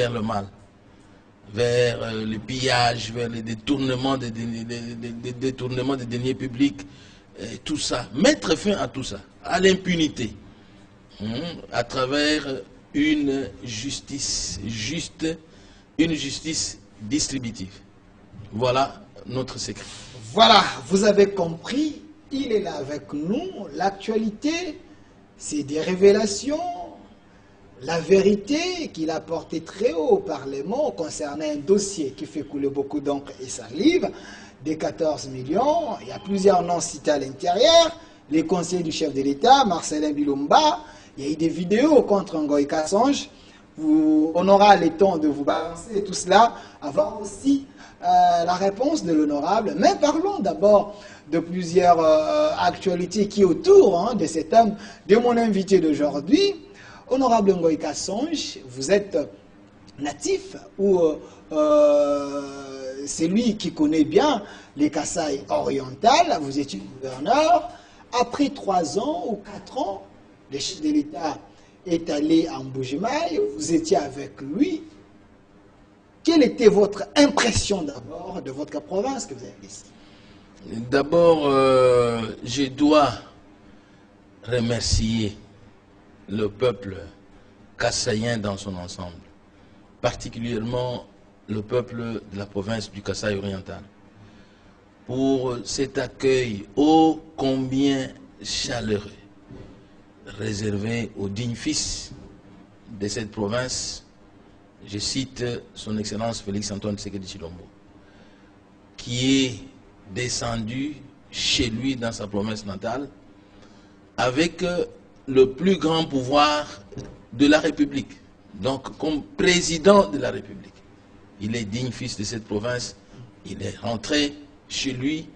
vers le mal, vers le pillage, vers les détournements des deniers publics, tout ça. Mettre fin à tout ça, à l'impunité, à travers une justice juste, une justice distributive. Voilà notre secret. Voilà, vous avez compris, il est là avec nous. L'actualité, c'est des révélations, la vérité qu'il a portée très haut au Parlement concernant un dossier qui fait couler beaucoup d'encre et salive, des 14 millions. Il y a plusieurs noms cités à l'intérieur, les conseillers du chef de l'État, Marcelin Bilumba. Il y a eu des vidéos contre Ngoï Kassonge. On aura le temps de vous balancer tout cela avant aussi la réponse de l'honorable. Mais parlons d'abord de plusieurs actualités qui autour de cet homme, de mon invité d'aujourd'hui. Honorable Ngoï Kassonge, vous êtes natif ou c'est lui qui connaît bien les Kasaï orientales. Vous étiez gouverneur. Après 3 ans ou 4 ans, le chef de l'État est allé à Mbujimaï, vous étiez avec lui. Quelle était votre impression d'abord de votre province que vous avez ici? D'abord, je dois remercier le peuple kassaïen dans son ensemble, particulièrement le peuple de la province du Kasaï oriental, pour cet accueil ô combien chaleureux, réservé aux dignes fils de cette province. Je cite son Excellence Félix-Antoine Tshisekedi Tshilombo, qui est descendu chez lui dans sa province natale avec le plus grand pouvoir de la République, donc comme président de la République. Il est digne fils de cette province, il est rentré chez lui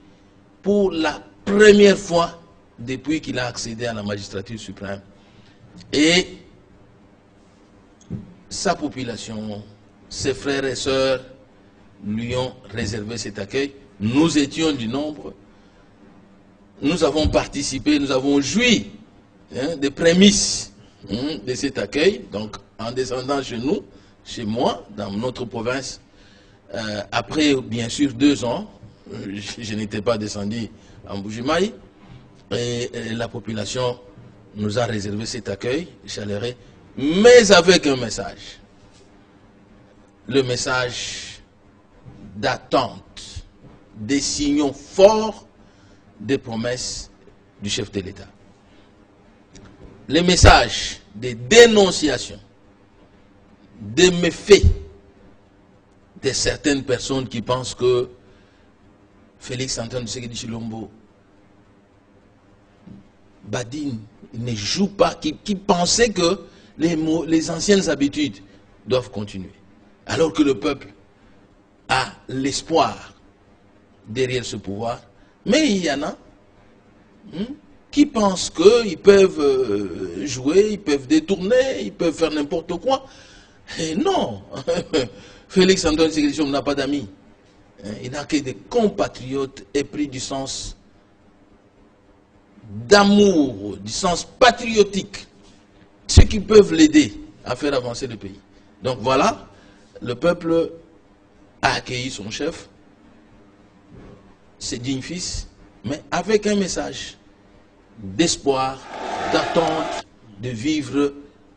pour la première fois depuis qu'il a accédé à la magistrature suprême. Et sa population, ses frères et sœurs lui ont réservé cet accueil. Nous étions du nombre, nous avons participé, nous avons joui des prémices de cet accueil. Donc en descendant chez nous, chez moi, dans notre province, après bien sûr 2 ans, je n'étais pas descendu en Mbujimaï, et la population nous a réservé cet accueil chaleureux, mais avec un message. Le message d'attente, des signaux forts des promesses du chef de l'État. Le message de dénonciation, des méfaits de certaines personnes qui pensent que Félix-Antoine Tshisekedi Tshilombo badine, ne joue pas, qui pensait que les anciennes habitudes doivent continuer. Alors que le peuple a l'espoir derrière ce pouvoir. Mais il y en a qui pensent qu'ils peuvent jouer, ils peuvent détourner, ils peuvent faire n'importe quoi. Et non, Félix-Antoine Tshisekedi Tshilombo n'a pas d'amis. Il n'a que des compatriotes épris du sens d'amour, du sens patriotique, ceux qui peuvent l'aider à faire avancer le pays. Donc voilà, le peuple a accueilli son chef, ses dignes fils, mais avec un message d'espoir, d'attente, de vivre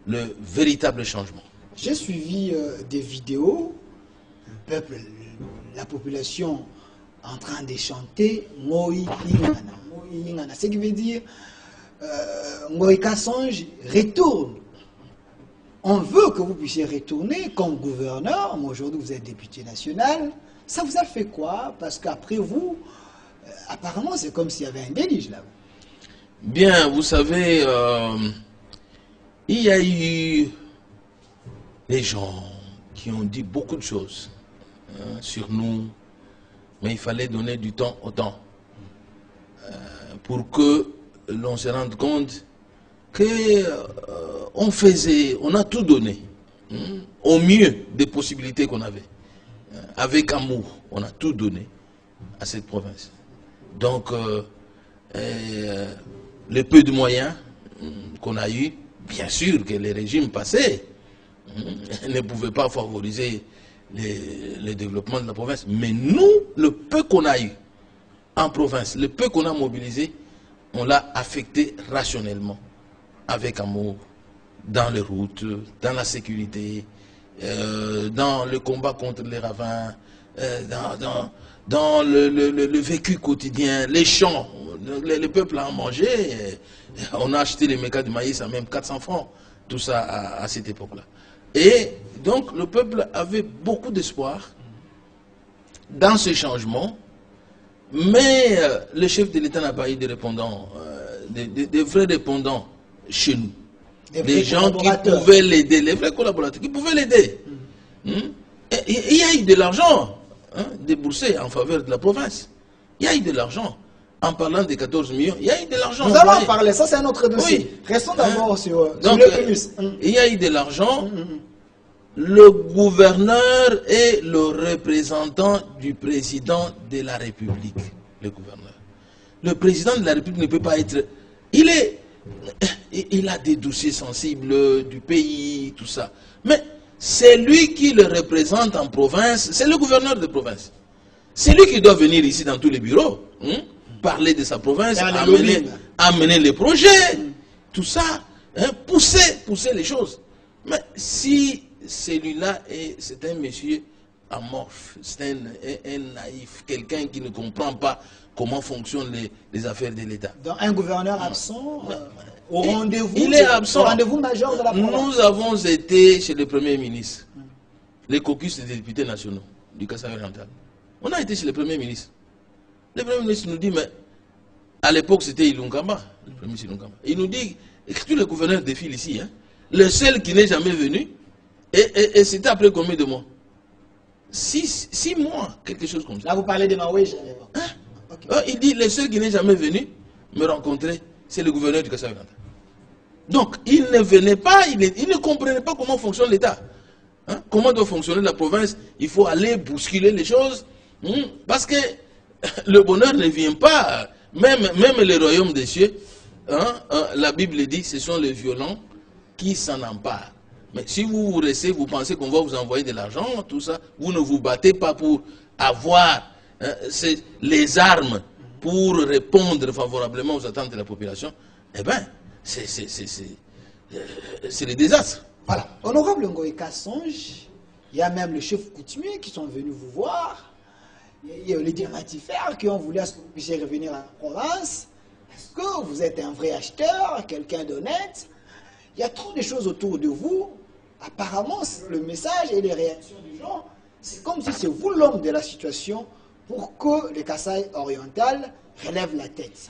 le véritable changement. J'ai suivi des vidéos, le peuple, la population en train de chanter Ngoï Ingana. Ce qui veut dire Ngoï Kassonge retourne. On veut que vous puissiez retourner comme gouverneur, mais aujourd'hui vous êtes député national. Ça vous a fait quoi? Parce qu'après vous, apparemment c'est comme s'il y avait un déluge là. Bien, vous savez, il y a eu des gens qui ont dit beaucoup de choses sur nous, mais il fallait donner du temps au temps pour que l'on se rende compte qu'on on a tout donné au mieux des possibilités qu'on avait. Avec amour, on a tout donné à cette province. Donc, le peu de moyens qu'on a eu, bien sûr que les régimes passés ne pouvait pas favoriser le développement de la province. Mais nous, le peu qu'on a eu en province, le peu qu'on a mobilisé, on l'a affecté rationnellement, avec amour, dans les routes, dans la sécurité, dans le combat contre les ravins, dans le vécu quotidien, les champs. Le peuple a mangé, on a acheté les mécas de maïs à même 400 francs, tout ça à cette époque-là. Et donc le peuple avait beaucoup d'espoir dans ce changement, mais le chef de l'État n'a pas eu de répondants, de vrais répondants chez nous. Des gens qui pouvaient l'aider, les vrais collaborateurs qui pouvaient l'aider. Il y a eu de l'argent déboursé en faveur de la province. Il y a eu de l'argent. En parlant des 14 millions, il y a eu de l'argent. Nous allons en parler, ça c'est un autre dossier. Oui. Restons d'abord sur le prémisse. Il y a eu de l'argent. Le gouverneur est le représentant du président de la République. Le gouverneur. Le président de la République ne peut pas être... Il a des dossiers sensibles du pays, tout ça. Mais c'est lui qui le représente en province, c'est le gouverneur de province. C'est lui qui doit venir ici dans tous les bureaux, parler de sa province, amener les projets, tout ça, pousser les choses. Mais si celui-là, c'est un monsieur amorphe, c'est un naïf, quelqu'un qui ne comprend pas comment fonctionnent les affaires de l'État. Donc un gouverneur absent au rendez-vous. Il est absent. Au rendez-vous majeur de la province. Nous avons été chez le Premier ministre, les caucus des députés nationaux du Kasaï oriental. On a été chez le Premier ministre. Le Premier ministre nous dit, mais à l'époque c'était Ilunkamba, le Premier ministre Ilunkamba. Il nous dit, que tous les gouverneurs défilent ici. Le seul qui n'est jamais venu, et c'était après combien de mois? 6 mois, quelque chose comme ça. Là vous parlez de Maoué. Okay. Il dit, le seul qui n'est jamais venu me rencontrer, c'est le gouverneur du Kasaï oriental. Donc, il ne venait pas, il ne comprenait pas comment fonctionne l'État. Comment doit fonctionner la province. Il faut aller bousculer les choses. Parce que le bonheur ne vient pas. Même les royaumes des cieux, la Bible dit, ce sont les violents qui s'en emparent. Mais si vous restez, vous pensez qu'on va vous envoyer de l'argent, tout ça, vous ne vous battez pas pour avoir les armes pour répondre favorablement aux attentes de la population, eh bien, c'est le désastre. Voilà. Honorable Ngoïka Songe, il y a même le chef coutumier qui sont venus vous voir, il y a les diamantifères qui ont voulu à ce que vous puissiez revenir à la province. Est-ce que vous êtes un vrai acheteur, quelqu'un d'honnête? Il y a trop de choses autour de vous. Apparemment, le message et les réactions des gens, c'est comme si c'est vous l'homme de la situation pour que le Kasaï oriental relève la tête.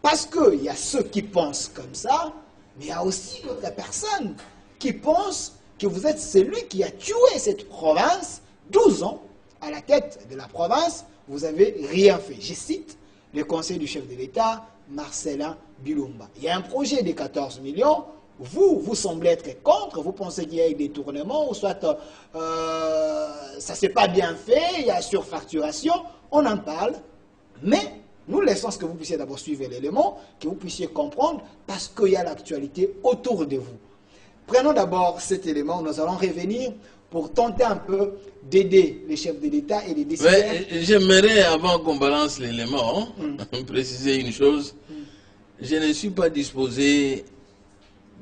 Parce qu'il y a ceux qui pensent comme ça, mais il y a aussi d'autres personnes qui pensent que vous êtes celui qui a tué cette province. 12 ans à la tête de la province, vous n'avez rien fait. Je cite le conseil du chef de l'État, Marcelin Bilumba. Il y a un projet de 14 millions. Vous semblez être contre, vous pensez qu'il y a eu des détournements, ou soit ça ne s'est pas bien fait, il y a surfacturation, on en parle, mais nous laissons ce que vous puissiez d'abord suivre l'élément, que vous puissiez comprendre, parce qu'il y a l'actualité autour de vous. Prenons d'abord cet élément, nous allons revenir pour tenter un peu d'aider les chefs de l'État et les décideurs. J'aimerais, avant qu'on balance l'élément, préciser une chose. Je ne suis pas disposé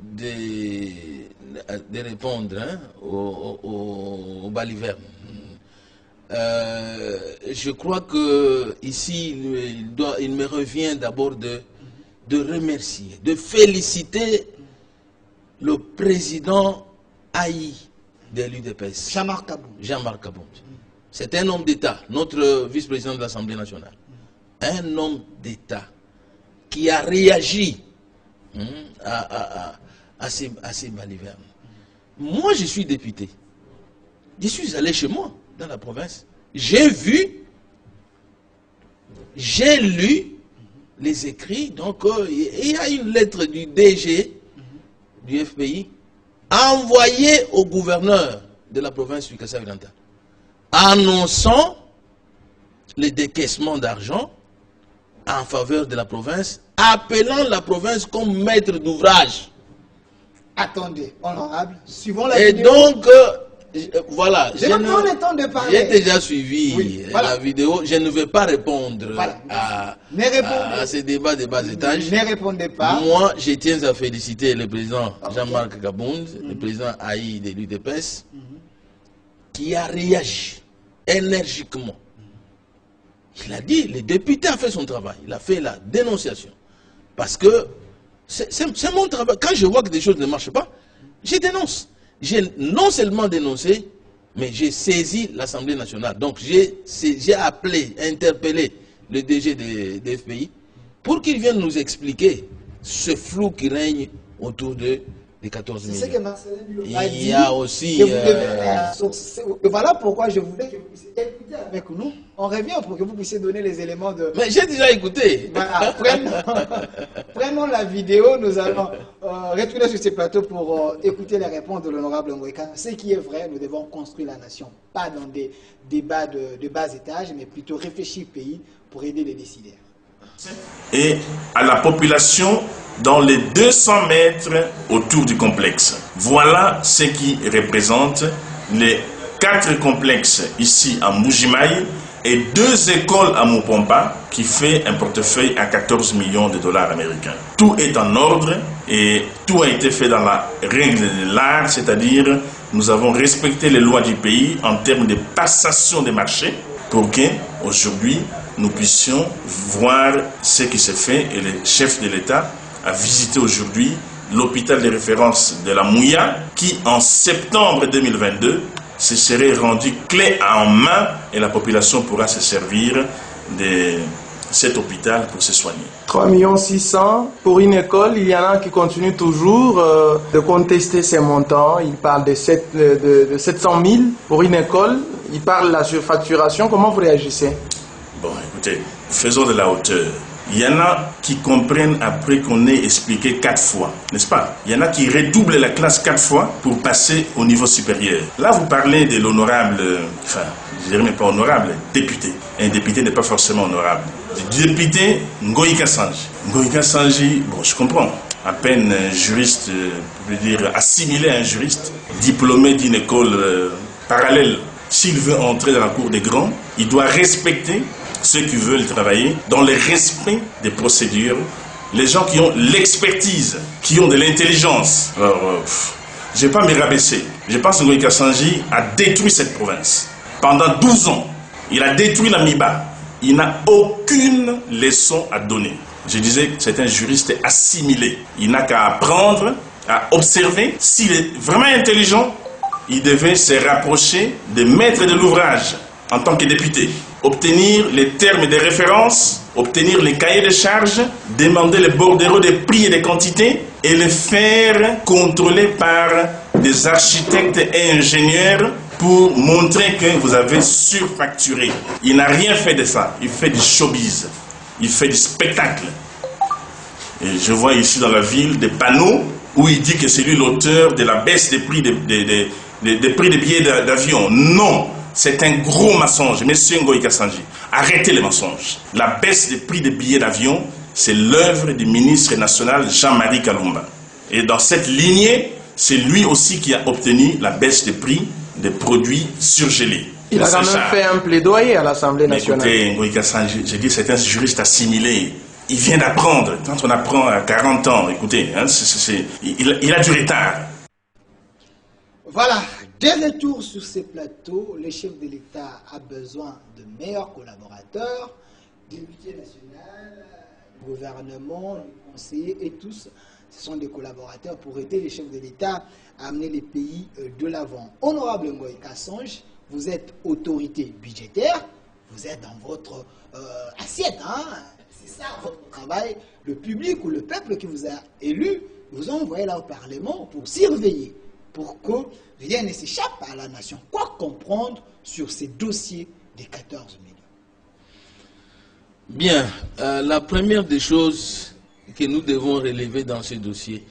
de répondre aux balivernes. Je crois que ici il me revient d'abord de remercier, de féliciter le président haï de l'UDPS, Jean-Marc Kaboum. Jean-Marc Kaboum. C'est un homme d'État, notre vice-président de l'Assemblée nationale. Un homme d'État qui a réagi à ces balivernes. Moi, je suis député. Je suis allé chez moi, dans la province. J'ai vu, j'ai lu les écrits. Donc, il y a une lettre du DG, du FPI, envoyée au gouverneur de la province du Kasaï oriental, annonçant le décaissement d'argent en faveur de la province, appelant la province comme maître d'ouvrage. Attendez, honorable, suivons la Et vidéo. donc, voilà. Je vais prendre le temps de parler. J'ai déjà suivi Oui, voilà. la vidéo. Je ne vais pas répondre Voilà. à ces débats de bas étage. Ne répondez pas. Moi, je tiens à féliciter le président Jean-Marc Gabound, le président Haï de l'UDPS, qui a réagi énergiquement. Il a dit, le député a fait son travail, il a fait la dénonciation. Parce que c'est mon travail. Quand je vois que des choses ne marchent pas, je dénonce. J'ai non seulement dénoncé, mais j'ai saisi l'Assemblée nationale. Donc j'ai appelé, interpellé le DG des FPI pour qu'il vienne nous expliquer ce flou qui règne autour des 14 millions. C'est ce que Marcelin Bilo a dit. Il y a aussi... que vous devez aller à la source. Voilà pourquoi je voulais que vous puissiez écouter avec nous. On revient pour que vous puissiez donner les éléments de... Mais j'ai déjà écouté. Voilà, prenons la vidéo. Nous allons retourner sur ce plateau pour écouter les réponses de l'honorable Ngoïka. Ce qui est vrai, nous devons construire la nation. Pas dans des débats de bas étage, mais plutôt réfléchir le pays pour aider les décideurs. Et à la population dans les 200 mètres autour du complexe. Voilà ce qui représente les 4 complexes ici à Mbuji-Mayi et 2 écoles à Mupomba qui fait un portefeuille à 14 millions de dollars américains. Tout est en ordre et tout a été fait dans la règle de l'art, c'est-à-dire nous avons respecté les lois du pays en termes de passation des marchés pour que aujourd'hui nous puissions voir ce qui s'est fait et le chef de l'État a visité aujourd'hui l'hôpital de référence de la Mouya qui en septembre 2022 se serait rendu clé en main et la population pourra se servir de cet hôpital pour se soigner. 3 600 000 pour une école, il y en a qui continuent toujours de contester ces montants. Ils parlent de 700 000 pour une école, ils parlent de la surfacturation. Comment vous réagissez? Bon, écoutez, faisons de la hauteur. Il y en a qui comprennent après qu'on ait expliqué 4 fois, n'est-ce pas? Il y en a qui redoublent la classe 4 fois pour passer au niveau supérieur. Là, vous parlez de l'honorable, enfin, je dirais même pas honorable, député. Un député n'est pas forcément honorable. Le député Ngoïka Sanji. Ngoïka Sanji, bon, je comprends. À peine un juriste, je veux dire, assimilé à un juriste, diplômé d'une école parallèle. S'il veut entrer dans la cour des grands, il doit respecter ceux qui veulent travailler dans le respect des procédures, les gens qui ont l'expertise, qui ont de l'intelligence. Alors, je ne vais pas me rabaisser. Je pense que Ngoïka Sanji a détruit cette province. Pendant 12 ans, il a détruit la MIBA. Il n'a aucune leçon à donner. Je disais que c'est un juriste assimilé. Il n'a qu'à apprendre, à observer. S'il est vraiment intelligent, il devait se rapprocher des maîtres de l'ouvrage en tant que député. Obtenir les termes de référence, obtenir les cahiers de charges, demander les bordereaux des prix et des quantités et les faire contrôler par des architectes et ingénieurs pour montrer que vous avez surfacturé. Il n'a rien fait de ça. Il fait du showbiz. Il fait du spectacle. Et je vois ici dans la ville des panneaux où il dit que c'est lui l'auteur de la baisse des prix des prix des billets d'avion. Non, c'est un gros mensonge. Monsieur Ngoïka Sanji, arrêtez les mensonges. La baisse des prix des billets d'avion, c'est l'œuvre du ministre national Jean-Marie Kalumba. Et dans cette lignée, c'est lui aussi qui a obtenu la baisse des prix des produits surgelés. Il a quand même fait un plaidoyer à l'Assemblée nationale. Écoutez, Ngoïka Sanji, j'ai dit c'est un juriste assimilé. Il vient d'apprendre. Quand on apprend à 40 ans, écoutez, hein, il a du retard. Voilà, dès le retour sur ces plateaux, le chef de l'État a besoin de meilleurs collaborateurs, députés nationaux, gouvernement, les conseillers et tous, ce sont des collaborateurs pour aider les chefs de l'État à amener les pays de l'avant. Honorable Ngoïka Sanji, vous êtes autorité budgétaire, vous êtes dans votre assiette, hein? C'est ça votre travail. Le public ou le peuple qui vous a élu vous a envoyé là au Parlement pour surveiller, pour que rien ne s'échappe à la nation. Quoi comprendre sur ces dossiers des 14 millions? Bien, la première des choses que nous devons relever dans ce dossier,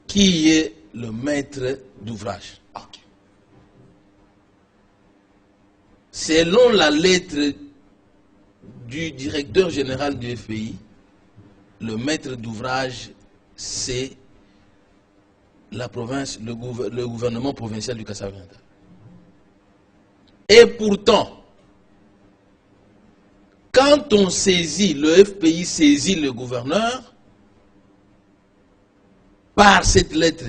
qui est le maître d'ouvrage? Okay. Selon la lettre du directeur général du FPI, le maître d'ouvrage, c'est la province, le gouvernement provincial du Kasaï oriental. Et pourtant, quand on saisit, le FPI saisit le gouverneur, par cette lettre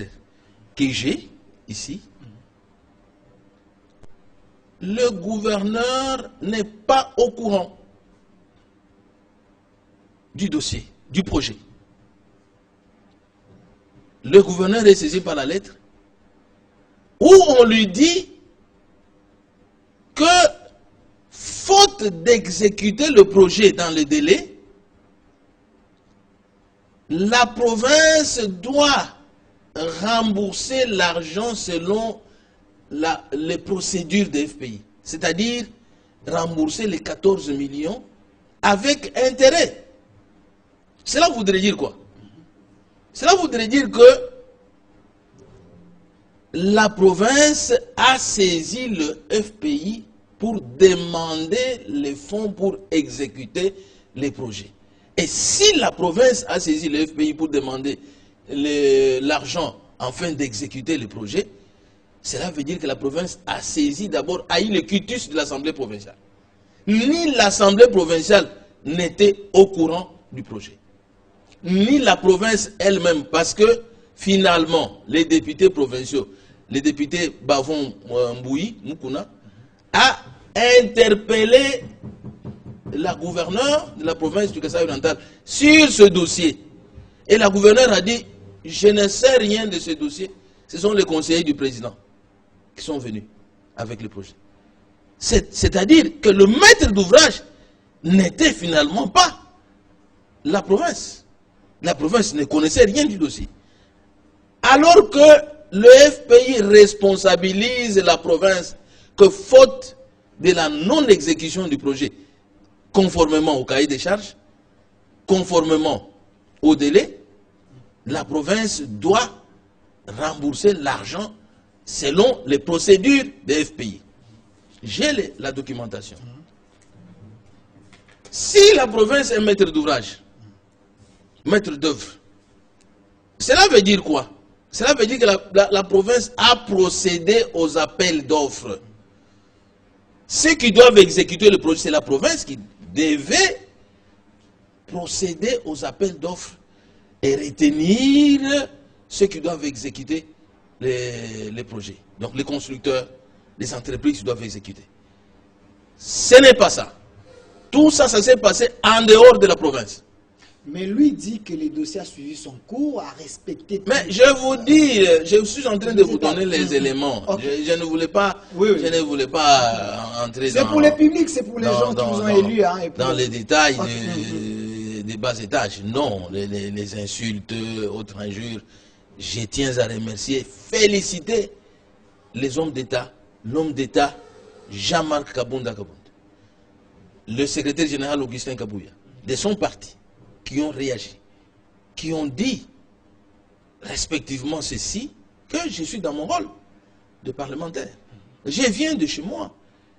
que j'ai ici, le gouverneur n'est pas au courant du dossier, du projet. Le gouverneur est saisi par la lettre où on lui dit que, faute d'exécuter le projet dans le délai, la province doit rembourser l'argent selon les procédures des FPI. C'est-à-dire rembourser les 14 millions avec intérêt. Cela voudrait dire quoi? Cela voudrait dire que la province a saisi le FPI pour demander les fonds pour exécuter les projets. Et si la province a saisi le FPI pour demander l'argent afin d'exécuter les projets, cela veut dire que la province a saisi d'abord, a eu le quitus de l'Assemblée provinciale. Ni l'Assemblée provinciale n'était au courant du projet, ni la province elle-même, parce que finalement, les députés provinciaux, les députés Bavon Mbouyi, Moukouna, a interpellé la gouverneure de la province du Kasaï oriental sur ce dossier. Et la gouverneure a dit, je ne sais rien de ce dossier. Ce sont les conseillers du président qui sont venus avec le projet. C'est-à-dire que le maître d'ouvrage n'était finalement pas la province. La province ne connaissait rien du dossier. Alors que le FPI responsabilise la province que, faute de la non-exécution du projet, conformément au cahier des charges, conformément au délai, la province doit rembourser l'argent selon les procédures des FPI. J'ai la documentation. Si la province est maître d'ouvrage, maître d'œuvre, cela veut dire quoi? Cela veut dire que la province a procédé aux appels d'offres. Ceux qui doivent exécuter le projet, c'est la province qui devait procéder aux appels d'offres et retenir ceux qui doivent exécuter les projets. Donc les constructeurs, les entreprises qui doivent exécuter. Ce n'est pas ça. Tout ça, ça s'est passé en dehors de la province. Mais lui dit que le dossier a suivi son cours, a respecté... Mais je vous dis, je suis en train de vous donner les éléments. Okay. Je ne voulais pas, je ne voulais pas entrer dans... C'est pour le public, c'est pour les gens qui vous ont élus. Hein, dans les détails des bas étages. Non, les insultes, autres injures. Je tiens à remercier, féliciter les hommes d'État, l'homme d'État Jean-Marc Kabunda Kabunda, le secrétaire général Augustin Kabouya, de son parti, qui ont réagi, qui ont dit respectivement ceci, que je suis dans mon rôle de parlementaire. Je viens de chez moi,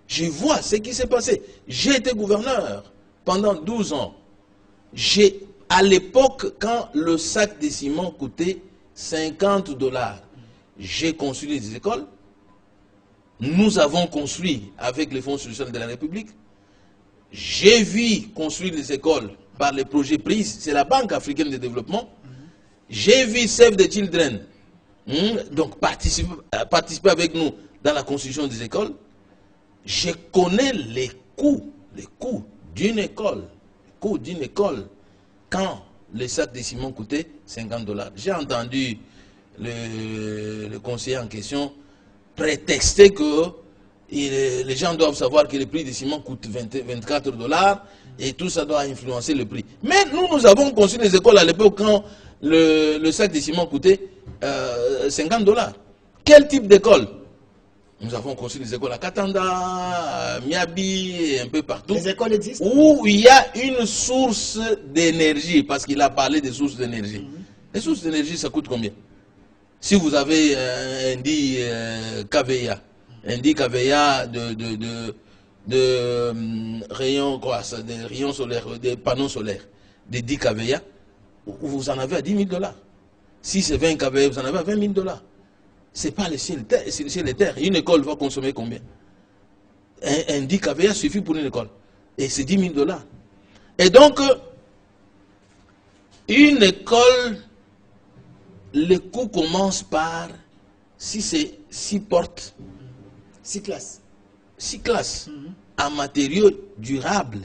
je vois ce qui s'est passé. J'ai été gouverneur pendant 12 ans. À l'époque, quand le sac de ciment coûtait 50 $, j'ai construit des écoles. Nous avons construit avec les fonds social de la République. J'ai vu construire des écoles par les projets pris, c'est la Banque africaine de développement. J'ai vu Save the Children donc participer avec nous dans la construction des écoles. Je connais les coûts d'une école, quand les sacs de ciment coûtaient 50 $. J'ai entendu le conseiller en question prétexter que les gens doivent savoir que le prix du ciment coûte 24 $ et tout ça doit influencer le prix. Mais nous avons construit des écoles à l'époque quand le sac de ciment coûtait 50 $. Quel type d'école? Nous avons construit des écoles à Katanda, à Miabi, et un peu partout. Les écoles existent? Où il y a une source d'énergie, parce qu'il a parlé des sources d'énergie. Les sources d'énergie, ça coûte combien? Si vous avez un dit KVA, un dit KVA de rayons, quoi, des rayons solaires, des panneaux solaires, des 10 KVA, vous en avez à 10 000 $. Si c'est 20 kVA, vous en avez à 20 000 $. Ce n'est pas le ciel et terre. Une école va consommer combien? Un 10 kVA suffit pour une école. Et c'est 10 000 $. Et donc, une école, le coût commence par, si c'est 6 portes, 6 classes. 6 classes, en matériaux durables,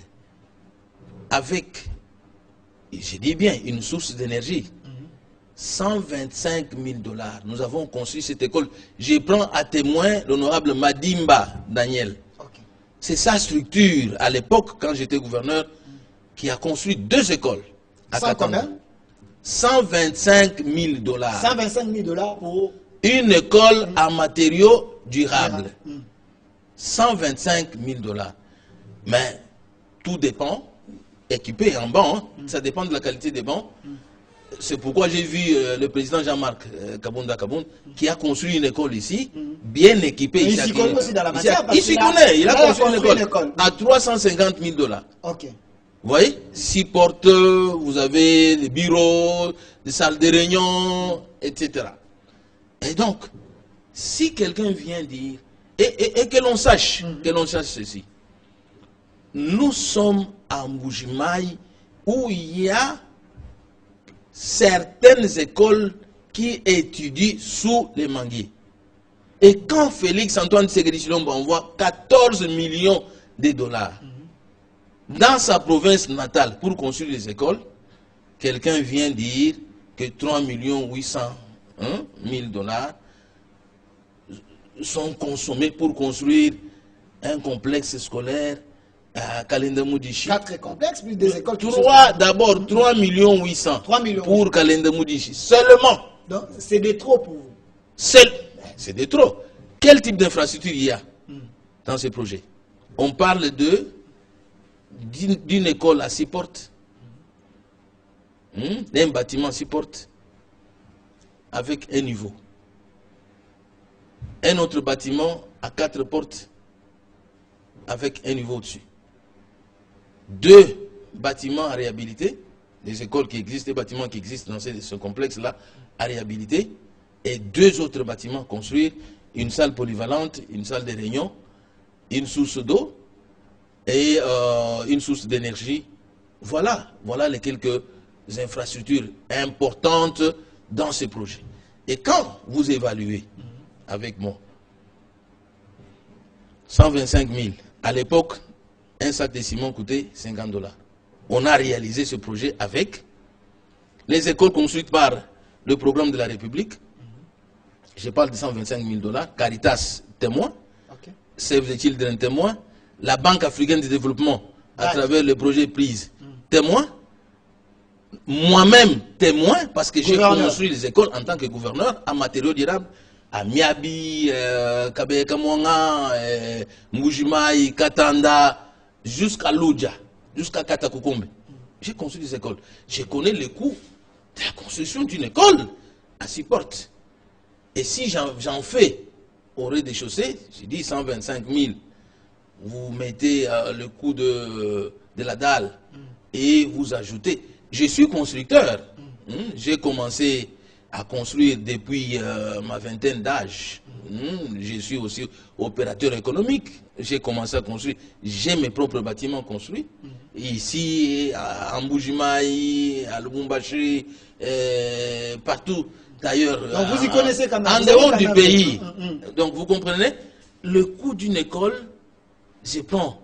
avec, je dis bien, une source d'énergie. 125 000 $. Nous avons construit cette école. Je prends à témoin l'honorable Madimba Daniel. Okay. C'est sa structure, à l'époque, quand j'étais gouverneur, qui a construit 2 écoles. À Katanga. 125 000 $. 125 000 $ pour... Une école en matériaux durables. 125 000 $. Mais tout dépend, équipé en banc, ça dépend de la qualité des bancs. C'est pourquoi j'ai vu le président Jean-Marc Kabunda Kaboun qui a construit une école ici, bien équipée. Il s'y connaît aussi dans la matière. Il s'y connaît, il a construit une école à 350 000 $. Ok. Vous voyez, 6 portes, vous avez des bureaux, des salles de réunion, etc. Et donc, si quelqu'un vient dire, et que l'on sache, ceci, nous sommes à Mbujimayi où il y a certaines écoles qui étudient sous les manguiers. Et quand Félix Antoine Tshisekedi Tshilombo envoie 14 millions de $, dans sa province natale pour construire les écoles, quelqu'un vient dire que 3 800 000 $ sont consommés pour construire un complexe scolaire à Kalenda Moudichi. 4 complexes, plus des écoles. D'abord 3 800 000 pour Kalenda Moudichi. Seulement. Donc c'est de trop pour vous. C'est de trop. Quel type d'infrastructure il y a dans ces projets? On parle d'une école à 6 portes, d'un bâtiment à 6 portes, avec un niveau. Un autre bâtiment à 4 portes, avec un niveau au-dessus. 2 bâtiments à réhabiliter, des écoles qui existent, des bâtiments qui existent dans ce complexe-là à réhabiliter, et 2 autres bâtiments à construire, une salle polyvalente, une salle de réunion, une source d'eau, et une source d'énergie. Voilà les quelques infrastructures importantes dans ces projets. Et quand vous évaluez avec moi 125 000, à l'époque, un sac de ciment coûtait 50 $. On a réalisé ce projet avec les écoles construites par le programme de la République. Je parle de 125 000 $. Caritas, témoin. Save the Children, témoin. La Banque africaine de développement, à travers le projet PRISE, témoin. Moi-même, témoin, parce que j'ai construit les écoles en tant que gouverneur en matériaux durables, à Miabi, Kabe Kamwanga, Mbujimayi, Katanda, jusqu'à Loudja, jusqu'à Katakukombe. J'ai construit des écoles. Je connais le coût de la construction d'une école à 6 portes. Et si j'en fais au rez-de-chaussée, j'ai dit 125 000, vous mettez le coût de la dalle et vous ajoutez. Je suis constructeur. J'ai commencé à construire depuis ma vingtaine d'âge. Je suis aussi opérateur économique. J'ai commencé à construire. J'ai mes propres bâtiments construits. Ici, à Mbujimayi, à Lubumbashi, partout. D'ailleurs, vous y connaissez quand même. En dehors du pays. Donc, vous comprenez, le coût d'une école, je prends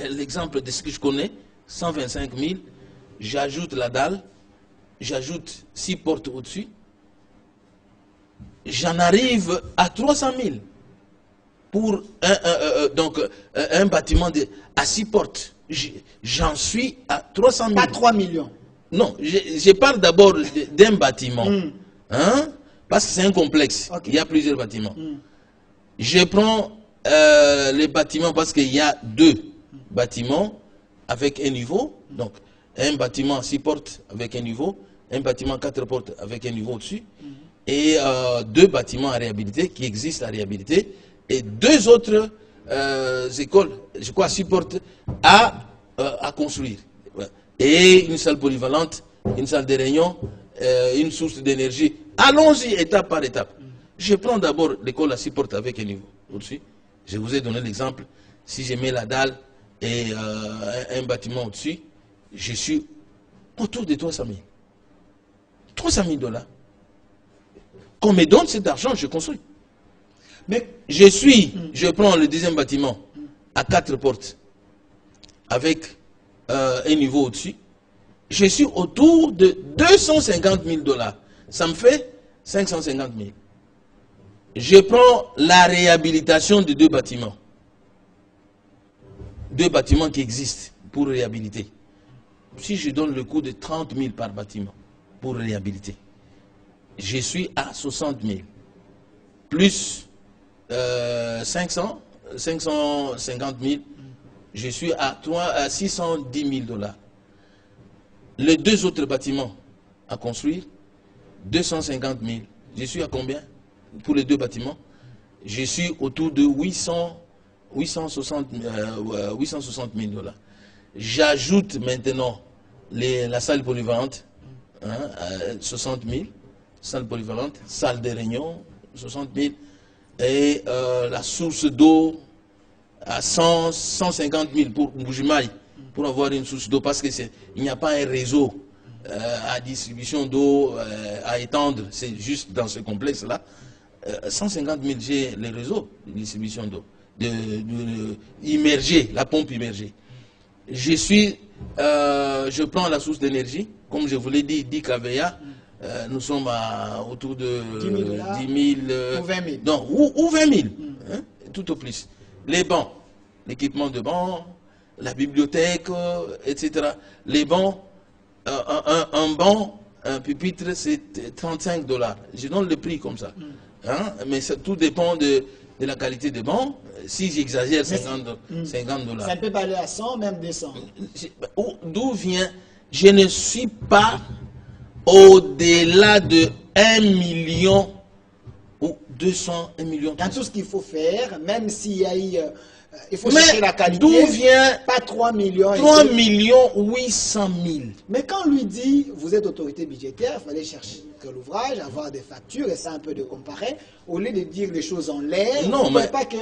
l'exemple de ce que je connais, 125 000, j'ajoute la dalle, j'ajoute 6 portes au-dessus, j'en arrive à 300 000 pour un bâtiment à 6 portes. J'en suis à 300 000. Pas 3 millions. Non, je parle d'abord d'un bâtiment. Parce que c'est un complexe. Il y a plusieurs bâtiments. Je prends les bâtiments parce qu'il y a 2 bâtiments avec un niveau. Donc, un bâtiment à 6 portes avec un niveau, un bâtiment à 4 portes avec un niveau au-dessus, et 2 bâtiments à réhabiliter qui existent à réhabiliter, et 2 autres écoles, je crois 6 portes, à construire. Et une salle polyvalente, une salle de réunion, une source d'énergie Allons-y étape par étape. Je prends d'abord l'école à 6 portes avec un niveau au-dessus. Je vous ai donné l'exemple. Si je mets la dalle et un bâtiment au-dessus, je suis autour de 300 000. 300 000 $. Qu'on me donne cet argent, je construis. Mais je prends le deuxième bâtiment à 4 portes avec un niveau au-dessus. Je suis autour de 250 000 $. Ça me fait 550 000. Je prends la réhabilitation de 2 bâtiments. 2 bâtiments qui existent pour réhabiliter. Si je donne le coût de 30 000 par bâtiment pour réhabiliter, je suis à 60 000. Plus 550 000, je suis à 610 000 $. Les 2 autres bâtiments à construire, 250 000. Je suis à combien pour les 2 bâtiments? Je suis autour de 860 000 $. J'ajoute maintenant la salle polyvalente, 60 000, salle polyvalente, salle de réunion, 60 000, et la source d'eau à 150 000 pour Mbujimaï, pour avoir une source d'eau, parce qu'il n'y a pas un réseau à distribution d'eau à étendre, c'est juste dans ce complexe-là. 150 000, j'ai les réseaux de distribution d'eau, immergée, la pompe immergée. Je prends la source d'énergie, comme je vous l'ai dit, 10 kVA, nous sommes autour de 10 000 ou 20 000. Non, ou 20 000, hein, tout au plus. Les bancs, l'équipement de bancs, la bibliothèque, etc. Les bancs, un banc, un pupitre, c'est 35 $. Je donne le prix comme ça. Hein, mais tout dépend de la qualité des bancs. Si j'exagère, 50 $. Ça ne peut pas aller à 100, même 200. D'où vient? Je ne suis pas au-delà de 1 million ou 200, 1 million. Dans tout ce qu'il faut faire, même s'il y a eu... il faut Mais chercher la qualité. D'où vient pas 3 millions. 3 millions 800 000. Mais quand on lui dit, vous êtes autorité budgétaire, il fallait chercher que l'ouvrage, avoir des factures, et ça un peu de comparer, au lieu de dire les choses en l'air, non, vous ne mais... pas que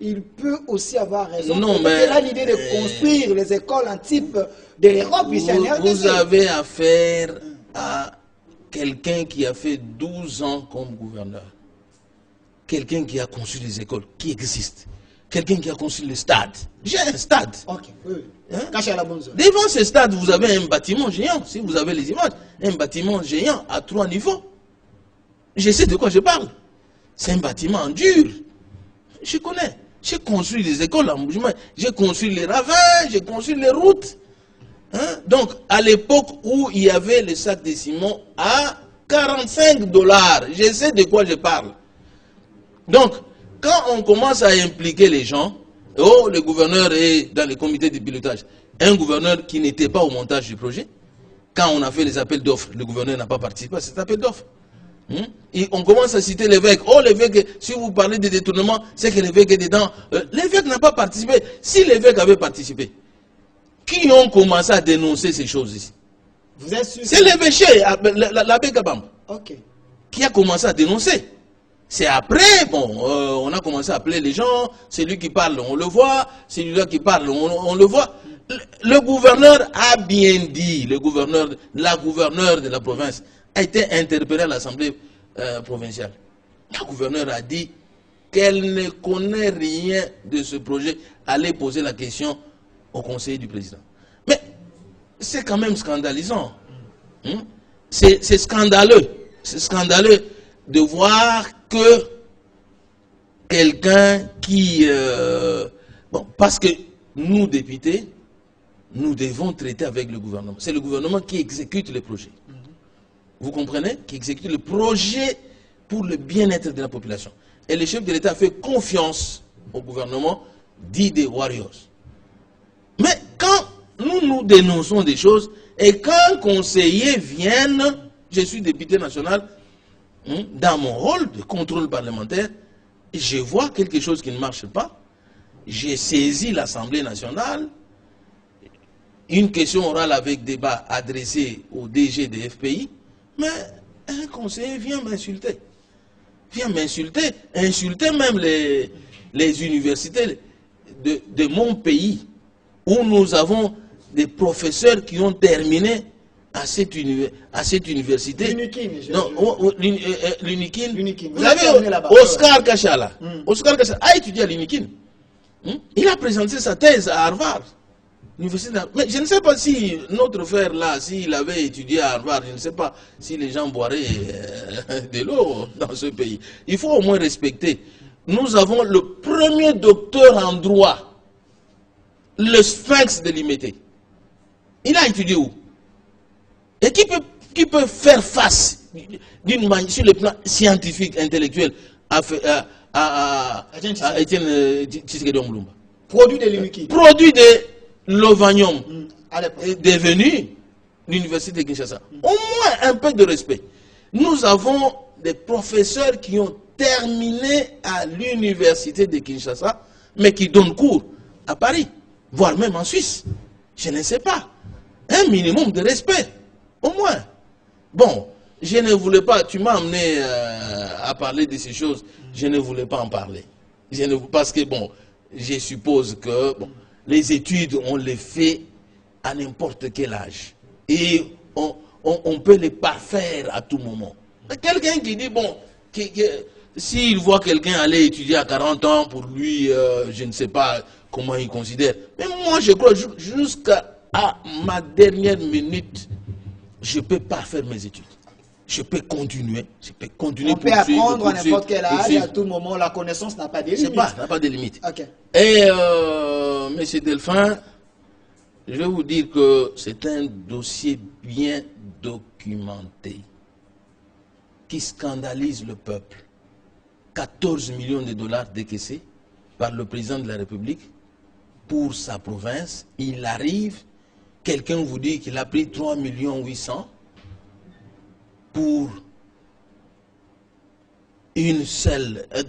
il peut aussi avoir raison. Non, mais... Il a l'idée de construire les écoles en type de l'Europe. Vous avez affaire à quelqu'un qui a fait 12 ans comme gouverneur. Quelqu'un qui a conçu des écoles qui existent. Quelqu'un qui a construit le stade. J'ai un stade. Ok, oui. Hein? Caché à la bonne zone. Devant ce stade, vous avez un bâtiment géant. Si vous avez les images, un bâtiment géant à 3 niveaux. Je sais de quoi je parle. C'est un bâtiment en dur. Je connais. J'ai construit des écoles en mouvement. J'ai construit les ravins, j'ai construit les routes. Hein? Donc, à l'époque où il y avait le sac de ciment à 45 $, je sais de quoi je parle. Donc, quand on commence à impliquer les gens, oh, le gouverneur est dans le comité de pilotage. Un gouverneur qui n'était pas au montage du projet, quand on a fait les appels d'offres, le gouverneur n'a pas participé à cet appel d'offres. Et on commence à citer l'évêque. Oh, l'évêque, si vous parlez de détournement, c'est que l'évêque est dedans. L'évêque n'a pas participé. Si l'évêque avait participé, qui ont commencé à dénoncer ces choses ici? Vous êtes sûr? C'est l'évêché, l'abbé Kabam, qui a commencé à dénoncer. C'est après, bon, on a commencé à appeler les gens, c'est lui qui parle, on le voit, c'est lui-là qui parle, on le voit. Le gouverneur a bien dit, la gouverneure de la province a été interpellée à l'Assemblée provinciale. La gouverneure a dit qu'elle ne connaît rien de ce projet, allait poser la question au conseiller du président. Mais c'est quand même scandalisant. C'est scandaleux. C'est scandaleux de voir que quelqu'un qui... bon, parce que nous, députés, nous devons traiter avec le gouvernement. C'est le gouvernement qui exécute le projet. Vous comprenez? Qui exécute le projet pour le bien-être de la population. Et le chef de l'État fait confiance au gouvernement, dit des warriors. Mais quand nous dénonçons des choses, et quand conseillers viennent, je suis député national, dans mon rôle de contrôle parlementaire, je vois quelque chose qui ne marche pas. J'ai saisi l'Assemblée nationale, une question orale avec débat adressée au DG des FPI, mais un conseiller vient m'insulter. Vient m'insulter, insulter même les universités de mon pays, où nous avons des professeurs qui ont terminé à cette université. L'UNIKIN. Vous avez Oscar Kachala. Oscar Kachala a étudié à l'UNIKIN. Il a présenté sa thèse à Harvard. Mais je ne sais pas si notre frère là, s'il avait étudié à Harvard, je ne sais pas si les gens boiraient de l'eau dans ce pays. Il faut au moins respecter. Nous avons le premier docteur en droit, le Sphinx de l'IMT. Il a étudié où? Et qui peut faire face d'une manière, sur le plan scientifique, intellectuel, à Étienne Tshisekedi Omlumba? Produit de l'UNIKIN. Produit de l'Ovanium est devenu l'université de Kinshasa. Au moins un peu de respect. Nous avons des professeurs qui ont terminé à l'université de Kinshasa, mais qui donnent cours à Paris, voire même en Suisse. Je ne sais pas. Un minimum de respect, au moins. Bon, je ne voulais pas, tu m'as amené à parler de ces choses, je ne voulais pas en parler. Parce que, bon, je suppose que les études, on les fait à n'importe quel âge. Et on peut les parfaire à tout moment. Quelqu'un qui dit, bon, s'il voit quelqu'un aller étudier à 40 ans, pour lui, je ne sais pas comment il considère. Mais moi, je crois, jusqu'à ma dernière minute, je peux parfaire mes études. Je peux continuer. On peut apprendre à n'importe quel âge, à tout moment. La connaissance n'a pas de limites. N'a pas de limites. Okay. Et, M. Delphin, je vais vous dire que c'est un dossier bien documenté qui scandalise le peuple. 14 millions de dollars décaissés par le président de la République pour sa province. Il arrive, quelqu'un vous dit qu'il a pris 3 800 000 pour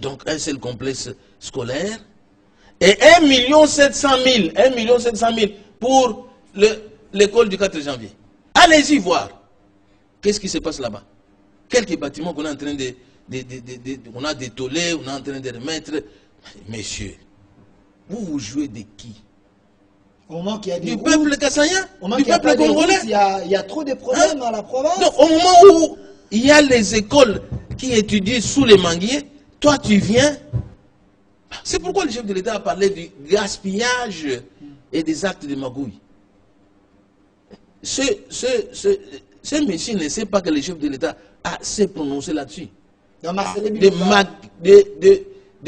donc un seul complexe scolaire, et 1 700 000 pour l'école du 4 janvier. Allez-y voir. Qu'est-ce qui se passe là-bas? Quelques bâtiments qu'on est en train on a détolé, on est en train de remettre. Messieurs, vous jouez de qui? Au moment qu'il y a du peuple kassaïen, du peuple congolais. Il y a trop de problèmes dans la province. Donc, au moment où il y a les écoles qui étudient sous les manguiers, toi tu viens. C'est pourquoi le chef de l'État a parlé du gaspillage et des actes de magouille. Ce monsieur ne sait pas que le chef de l'État s'est prononcé là-dessus. De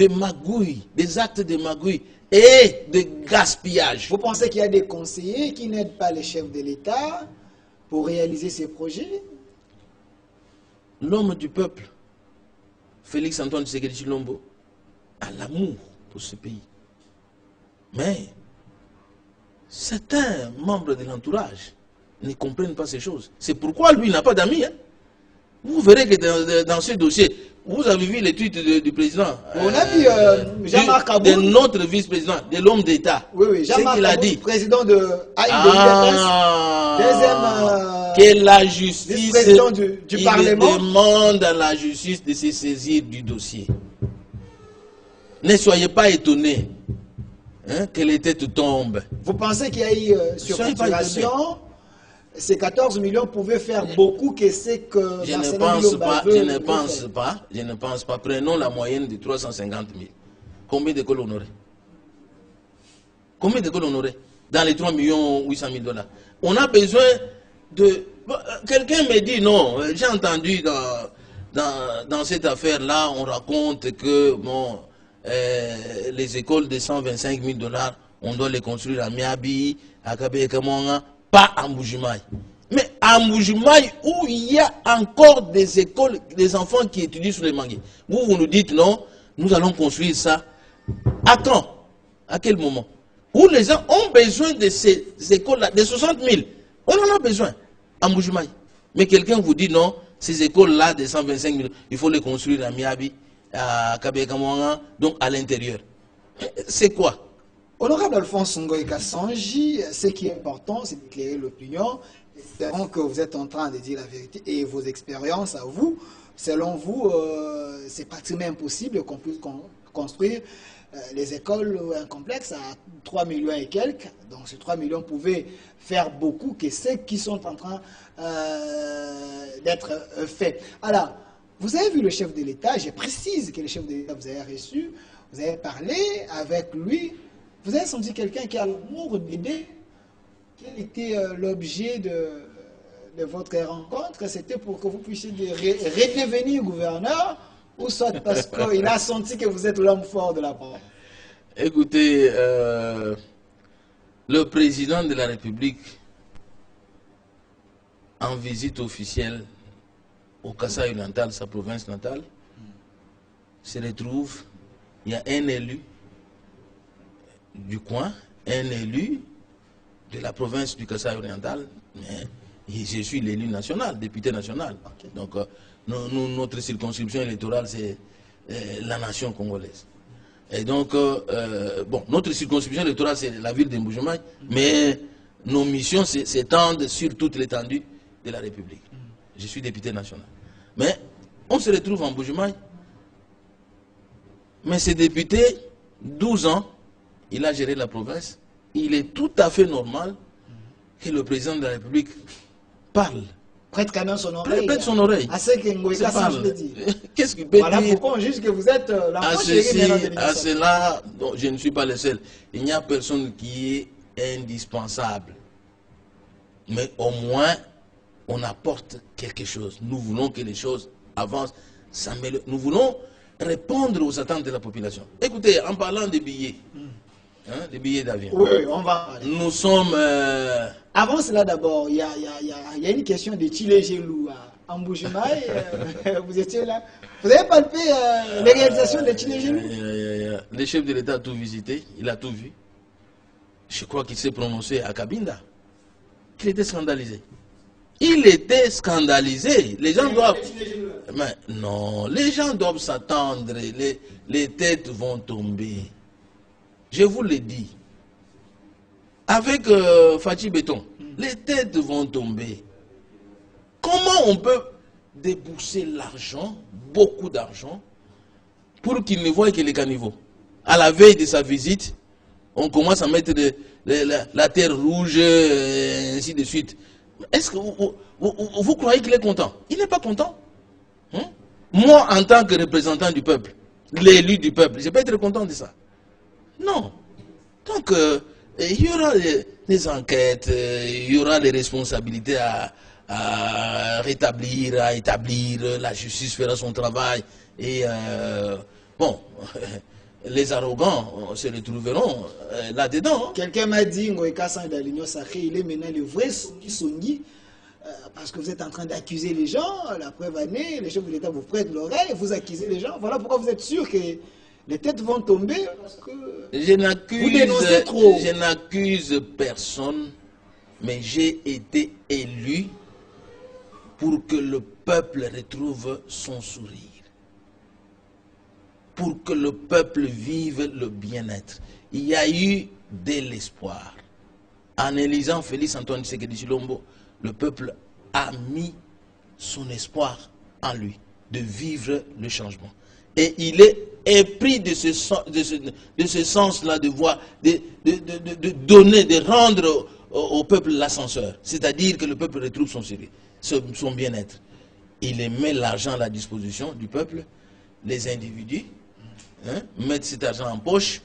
magouille, des actes de magouille et de gaspillage. Vous pensez qu'il y a des conseillers qui n'aident pas les chefs de l'État pour réaliser ces projets? L'homme du peuple, Félix Antoine Tshisekedi Tshilombo, a l'amour pour ce pays. Mais certains membres de l'entourage ne comprennent pas ces choses. C'est pourquoi lui n'a pas d'amis. Hein. Vous verrez que dans ce dossier, vous avez vu les tweets du président. On a vu Jean-Marc Aboud. De notre vice-président, de l'homme d'État. Oui, Jean-Marc Aboud, président de que la justice du Parlement demande à la justice de se saisir du dossier. Ne soyez pas étonnés que les têtes tombent. Vous pensez qu'il y a eu surfacturation? Ces 14 millions pouvaient faire beaucoup que c'est que... Je ne pense pas. Prenons la moyenne de 350 000. Combien d'écoles on aurait? Combien d'écoles on aurait dans les 3 800 000 dollars? On a besoin de... Quelqu'un me dit non, j'ai entendu dans cette affaire-là, on raconte que bon, les écoles de 125 000 dollars, on doit les construire à Miabi, à Kabé-Kamonga, pas à Mbujimaï. Mais à Mbujimaï, où il y a encore des écoles, des enfants qui étudient sur les manguiers. Vous nous dites non, nous allons construire ça. À quand? À quel moment? Où les gens ont besoin de ces écoles-là, de 60 000. On en a besoin à Mbujimaï. Mais quelqu'un vous dit non, ces écoles-là de 125 000, il faut les construire à Miabi, à Kabé-Kamonga, donc à l'intérieur. C'est quoi? Honorable Alphonse Ngoï Kassanji, ce qui est important, c'est d'éclairer l'opinion. Espérons que vous êtes en train de dire la vérité et vos expériences à vous. Selon vous, c'est pratiquement impossible qu'on puisse construire les écoles ou un complexe à 3 millions et quelques. Donc ces 3 millions pouvaient faire beaucoup que ceux qui sont en train d'être faits. Alors, vous avez vu le chef de l'État, je précise que le chef de l'État vous avez reçu, vous avez parlé avec lui, vous avez senti quelqu'un qui a l'amour d'aider. Quel était l'objet de votre rencontre? C'était pour que vous puissiez redevenir gouverneur ou soit parce qu'il a senti que vous êtes l'homme fort de la parole? Écoutez, le président de la République, en visite officielle au Kasaï-Oriental, sa province natale, se retrouve, il y a un élu du coin, un élu de la province du Kasaï-Oriental, mais je suis l'élu national, député national. Okay. Donc, notre circonscription électorale, c'est la nation congolaise. Et donc, bon, notre circonscription électorale, c'est la ville de Mbujimaï, mais nos missions s'étendent sur toute l'étendue de la République. Je suis député national. Mais on se retrouve en Mbujimaï. Mais ce député, 12 ans, il a géré la province. Il est tout à fait normal que le président de la République parle. Prête quand même son oreille. Prête son oreille. À ce que Ngoï Kassanji le dit. Qu'est-ce qu'il peut dire? Voilà pourquoi on juge que vous êtes l'enfant chéri de à cela, donc, je ne suis pas le seul. Il n'y a personne qui est indispensable. Mais au moins, on apporte quelque chose. Nous voulons que les choses avancent, s'améliorent. Nous voulons répondre aux attentes de la population. Écoutez, en parlant des billets, des billets d'avion. Oui, on va parler. Nous sommes... Avant cela, d'abord, il y a une question de Chile Gelou à Mbujimaï. Vous étiez là. Vous avez palpé les réalisations de Chile Gelou? Le chef de l'État a tout visité, il a tout vu. Je crois qu'il s'est prononcé à Cabinda. Il était scandalisé. Il était scandalisé. Les gens doivent... Mais non, les gens doivent s'attendre. Les têtes vont tomber. Je vous le dis. Avec Fatih Béton, les têtes vont tomber. Comment on peut débourser l'argent, beaucoup d'argent, pour qu'il ne voie que les caniveaux? À la veille de sa visite, on commence à mettre la terre rouge, et ainsi de suite. Est-ce que vous croyez qu'il est content? Il n'est pas content. Moi, en tant que représentant du peuple, l'élu du peuple, je peux être content de ça. Non. Donc, il y aura des enquêtes, il y aura des responsabilités à rétablir, à établir, la justice fera son travail. Et bon, les arrogants se retrouveront là-dedans. Quelqu'un m'a dit, Ngoï Kassanji de l'Union Sacrée, il est maintenant le vrai Songi, parce que vous êtes en train d'accuser les gens, la preuve année, les chefs de l'État vous prêtent l'oreille, vous accusez les gens. Voilà pourquoi vous êtes sûr que les têtes vont tomber, parce que vous dénoncez trop. Je n'accuse personne, mais j'ai été élu pour que le peuple retrouve son sourire. Pour que le peuple vive le bien-être. Il y a eu de l'espoir. En élisant Félix Antoine Tshisekedi Tshilombo, le peuple a mis son espoir en lui, de vivre le changement. Et il est épris de ce sens-là de voir, de donner, de rendre au peuple l'ascenseur. C'est-à-dire que le peuple retrouve son bien-être. Il met l'argent à la disposition du peuple, les individus, mettent cet argent en poche,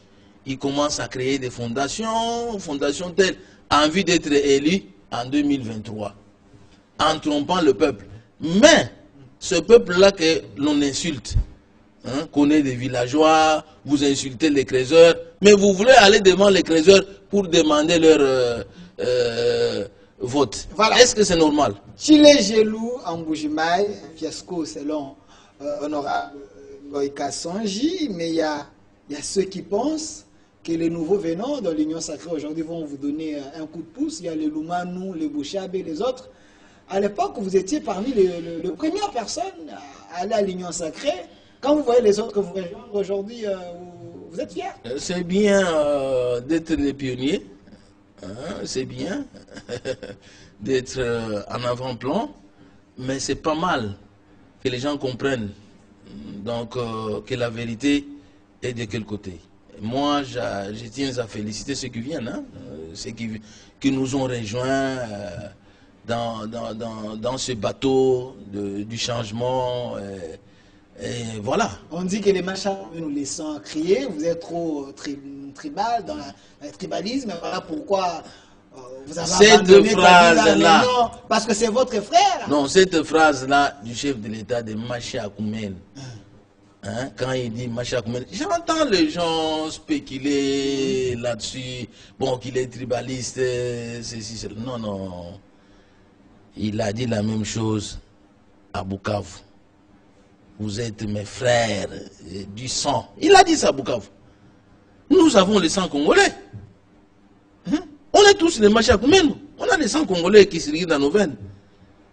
ils commencent à créer des fondations telles, envie d'être élus en 2023, en trompant le peuple. Mais ce peuple-là que l'on insulte, connaît des villageois, vous insultez les crézeurs, mais vous voulez aller devant les crézeurs pour demander leur vote. Voilà. Est-ce que c'est normal? Chile Gelou en Mbujimaï, un fiasco selon honorable Ngoï Kassanji, mais il y a ceux qui pensent que les nouveaux venants dans l'Union Sacrée aujourd'hui vont vous donner un coup de pouce. Il y a les Loumanou, les Bouchab et les autres. À l'époque, vous étiez parmi les premières personnes à aller à l'Union Sacrée. Quand vous voyez les autres que vous rejoignez aujourd'hui, vous êtes fiers? C'est bien d'être les pionniers, hein, c'est bien d'être en avant-plan, mais c'est pas mal que les gens comprennent donc que la vérité est de quel côté. Moi, je tiens à féliciter ceux qui viennent, hein, ceux qui nous ont rejoints dans ce bateau du changement. Et voilà. On dit que les machins nous laissons crier, vous êtes trop tribal dans le tribalisme, voilà pourquoi vous avez cette phrase-là, parce que c'est votre frère. Non, cette phrase-là du chef de l'État de Maché Akoumène, hein, quand il dit Maché Akoumène, j'entends les gens spéculer là-dessus, bon, qu'il est tribaliste, ceci, cela. Non, non. Il a dit la même chose à Bukavu. Vous êtes mes frères du sang. Il a dit ça à Bukavu. Nous avons le sang congolais. Hein? On est tous les Maché Akoumène. On a le sang congolais qui se dans nos veines.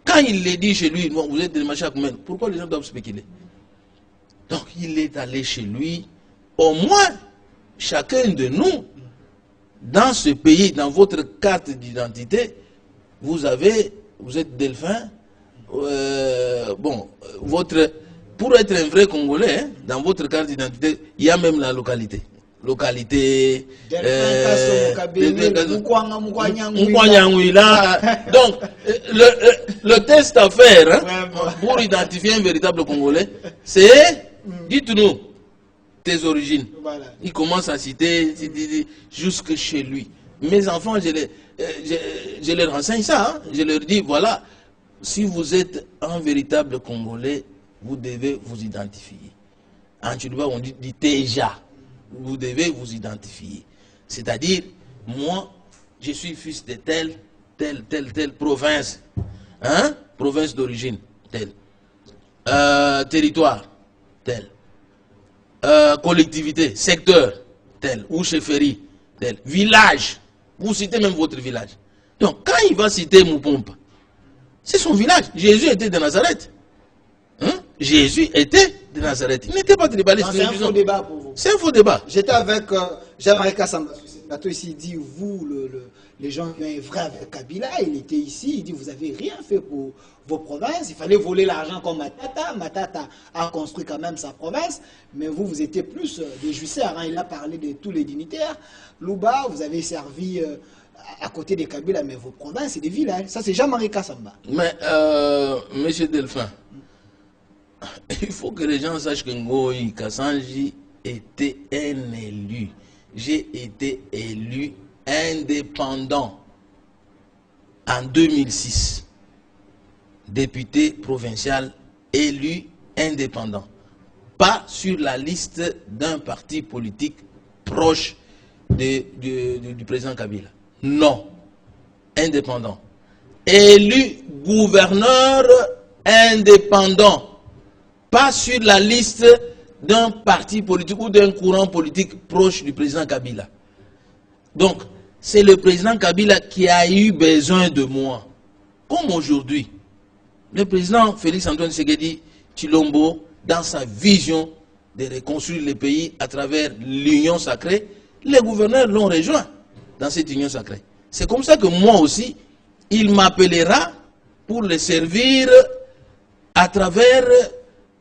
Quand il le dit chez lui, bon, vous êtes des Maché Akoumène, pourquoi les gens doivent spéculer? Donc il est allé chez lui. Au moins, chacun de nous, dans ce pays, dans votre carte d'identité, vous êtes Delphin. Bon, pour être un vrai Congolais, hein, dans votre carte d'identité, il y a même la localité. Localité. Donc, le test à faire hein, pour identifier un véritable Congolais, c'est, dites-nous, tes origines. Voilà. Il commence à citer jusque chez lui. Mes enfants, je leur enseigne ça. Hein. Je leur dis, voilà, si vous êtes un véritable Congolais, vous devez vous identifier. En Tchouba, on dit déjà. Vous devez vous identifier. C'est-à-dire, moi, je suis fils de telle province. Hein? Province d'origine, telle. Territoire, tel. Collectivité, secteur, tel. Ou chefferie, tel. Village. Vous citez même votre village. Donc, quand il va citer Moupompa, c'est son village. Jésus était de Nazareth. Hein? Jésus était de Nazareth. Il n'était pas tribaliste. C'est un faux débat pour vous. C'est un faux débat. J'étais avec Jean-Marie Kassamba. Ici, il dit, vous, les gens qui ont vrai avec Kabila, il était ici, il dit, vous n'avez rien fait pour vos provinces, il fallait voler l'argent comme Matata. Matata a construit quand même sa province, mais vous, vous étiez plus des jouisseurs. Hein. Il a parlé de tous les dignitaires. Louba, vous avez servi à côté des Kabila, mais vos provinces, c'est des villages. Ça, c'est Jean-Marie Kassamba. Mais, monsieur Delphin, il faut que les gens sachent que Ngoï Kassanji était un élu. J'ai été élu indépendant en 2006. Député provincial élu indépendant. Pas sur la liste d'un parti politique proche du président Kabila. Non. Indépendant. Élu gouverneur indépendant. Pas sur la liste d'un parti politique ou d'un courant politique proche du président Kabila. Donc, c'est le président Kabila qui a eu besoin de moi. Comme aujourd'hui, le président Félix-Antoine Tshisekedi Tshilombo, dans sa vision de reconstruire le pays à travers l'union sacrée, les gouverneurs l'ont rejoint dans cette union sacrée. C'est comme ça que moi aussi, il m'appellera pour le servir à travers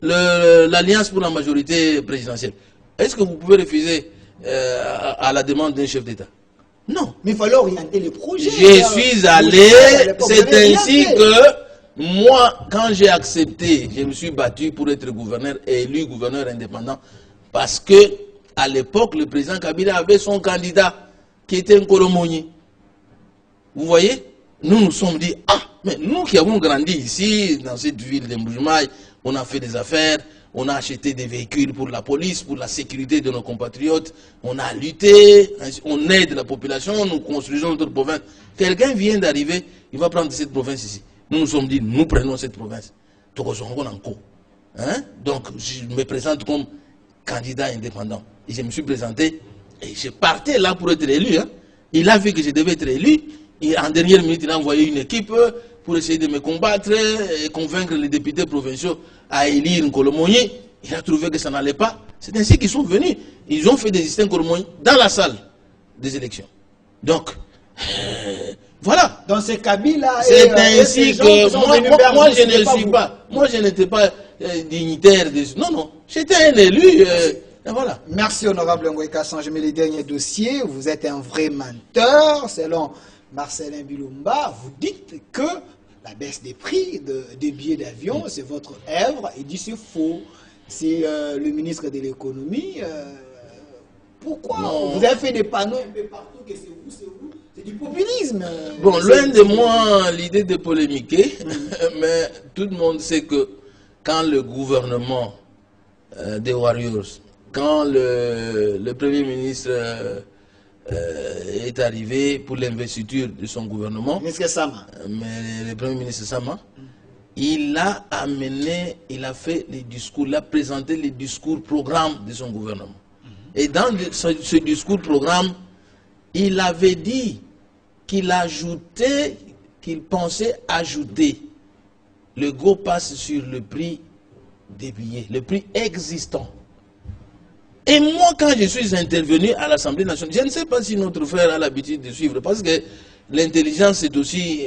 l'Alliance pour la majorité présidentielle. Est-ce que vous pouvez refuser à la demande d'un chef d'État? Non. Mais il fallait orienter les projets. Je suis allé, c'est ainsi que moi, quand j'ai accepté, je me suis battu pour être gouverneur, élu gouverneur indépendant, parce que à l'époque, le président Kabila avait son candidat, qui était un Kolomoni. Vous voyez? Nous nous sommes dit, ah, mais nous qui avons grandi ici, dans cette ville de Mbujimai, on a fait des affaires, on a acheté des véhicules pour la police, pour la sécurité de nos compatriotes, on a lutté, on aide la population, nous construisons notre province. Quelqu'un vient d'arriver, il va prendre cette province ici. Nous nous sommes dit, nous prenons cette province. Hein? Donc, je me présente comme candidat indépendant. Et je me suis présenté, et je partais là pour être élu. Hein? Il a vu que je devais être élu, et en dernière minute, il a envoyé une équipe pour essayer de me combattre et convaincre les députés provinciaux à élire Nkolomoni. Il a trouvé que ça n'allait pas. C'est ainsi qu'ils sont venus. Ils ont fait des distincts dans la salle des élections. Donc, voilà. Dans ces cabines-là, c'est ainsi que moi je ne suis pas. Moi, je n'étais pas dignitaire. Non, non. J'étais un élu. Voilà. Merci, honorable Ngoï Kassan. Je mets les derniers dossiers. Vous êtes un vrai menteur. Selon Marcelin Bilumba, vous dites que la baisse des prix des billets d'avion, c'est votre œuvre. Il dit c'est faux. C'est le ministre de l'économie. Pourquoi vous avez fait des panneaux un peu partout que c'est vous, c'est vous. C'est du populisme. Bon, loin de moi l'idée de polémiquer, mais tout le monde sait que quand le gouvernement des Warriors, quand le Premier ministre est arrivé pour l'investiture de son gouvernement, le Premier ministre Sama, il a amené, il a fait les discours, il a présenté les discours programmes de son gouvernement. Et dans ce discours programme, il avait dit qu'il ajoutait, qu'il pensait ajouter le go pass sur le prix des billets, le prix existant. Et moi, quand je suis intervenu à l'Assemblée nationale, je ne sais pas si notre frère a l'habitude de suivre, parce que l'intelligence, c'est aussi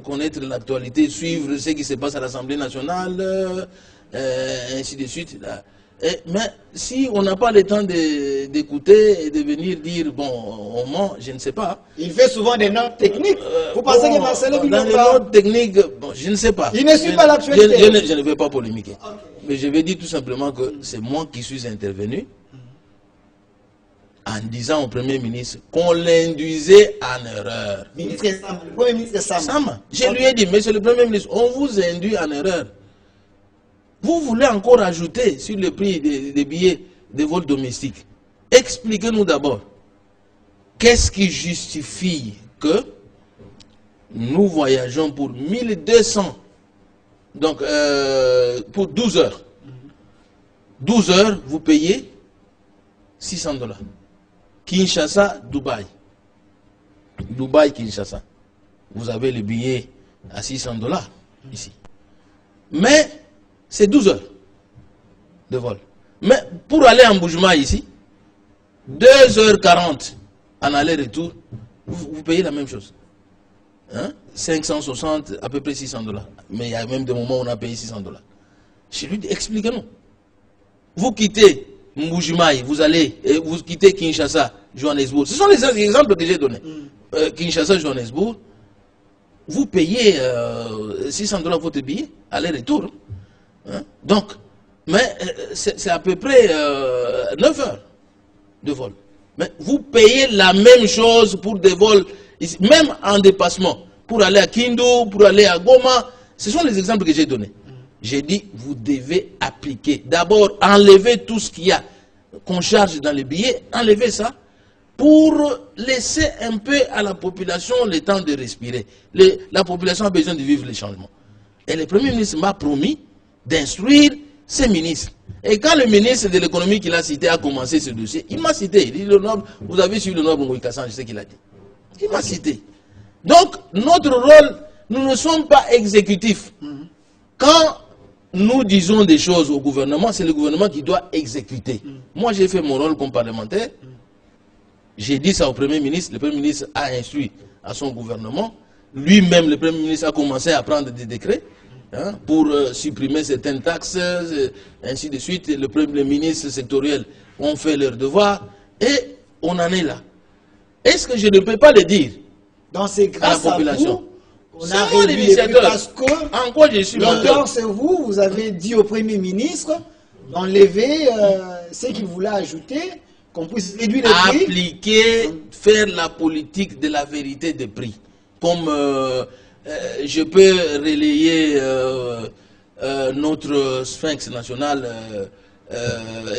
connaître l'actualité, suivre ce qui se passe à l'Assemblée nationale, ainsi de suite. Mais si on n'a pas le temps d'écouter et de venir dire, bon, on ment, je ne sais pas. Il fait souvent des notes techniques. Vous pensez que Marcelin Bilumba... Dans les notes techniques, bon, je ne sais pas. Il ne suit pas l'actualité. Je ne vais pas polémiquer. Okay. Mais je vais dire tout simplement que c'est moi qui suis intervenu en disant au Premier ministre qu'on l'induisait en erreur. Le Premier ministre Sama. Je lui ai dit, monsieur le Premier ministre, on vous induit en erreur. Vous voulez encore ajouter sur le prix des billets de vol domestique. Expliquez-nous d'abord, qu'est-ce qui justifie que nous voyageons pour 1200, donc pour 12 heures. 12 heures, vous payez $600. Kinshasa, Dubaï. Dubaï, Kinshasa. Vous avez le billet à $600 ici. Mais c'est 12 heures de vol. Mais pour aller en Boujma ici, 2h40 en aller-retour, vous payez la même chose. Hein? 560, à peu près $600. Mais il y a même des moments où on a payé $600. Je lui dis, expliquez-nous. Vous quittez Mbujimaï, vous quittez Kinshasa, Johannesburg. Ce sont les exemples que j'ai donnés. Kinshasa, Johannesburg, vous payez $600 votre billet, aller-retour. Hein? Donc, mais c'est à peu près 9 heures de vol. Mais vous payez la même chose pour des vols, ici, même en dépassement, pour aller à Kindu, pour aller à Goma. Ce sont les exemples que j'ai donnés. J'ai dit, vous devez appliquer. D'abord, enlever tout ce qu'il y a qu'on charge dans les billets, enlever ça, pour laisser un peu à la population le temps de respirer. La population a besoin de vivre les changements. Et le Premier ministre m'a promis d'instruire ses ministres. Et quand le ministre de l'économie qu'il a cité a commencé ce dossier, il m'a cité. Il dit, vous avez suivi le noble Ngoï Kassan, je sais qu'il a dit. Il m'a cité. Donc, notre rôle, nous ne sommes pas exécutifs. Quand nous disons des choses au gouvernement, c'est le gouvernement qui doit exécuter. Moi, j'ai fait mon rôle comme parlementaire. J'ai dit ça au Premier ministre. Le Premier ministre a instruit à son gouvernement. Lui-même, le Premier ministre a commencé à prendre des décrets. Hein, pour supprimer certaines taxes, ainsi de suite. Le ministre sectoriel ont fait leur devoir et on en est là. Est-ce que je ne peux pas le dire à la population? On a réduit parce que en quoi je suis l'auteur, c'est vous. Vous avez dit au Premier ministre d'enlever ce qu'il voulait ajouter, qu'on puisse réduire les prix. Appliquer, faire la politique de la vérité des prix. Comme je peux relayer notre sphinx national,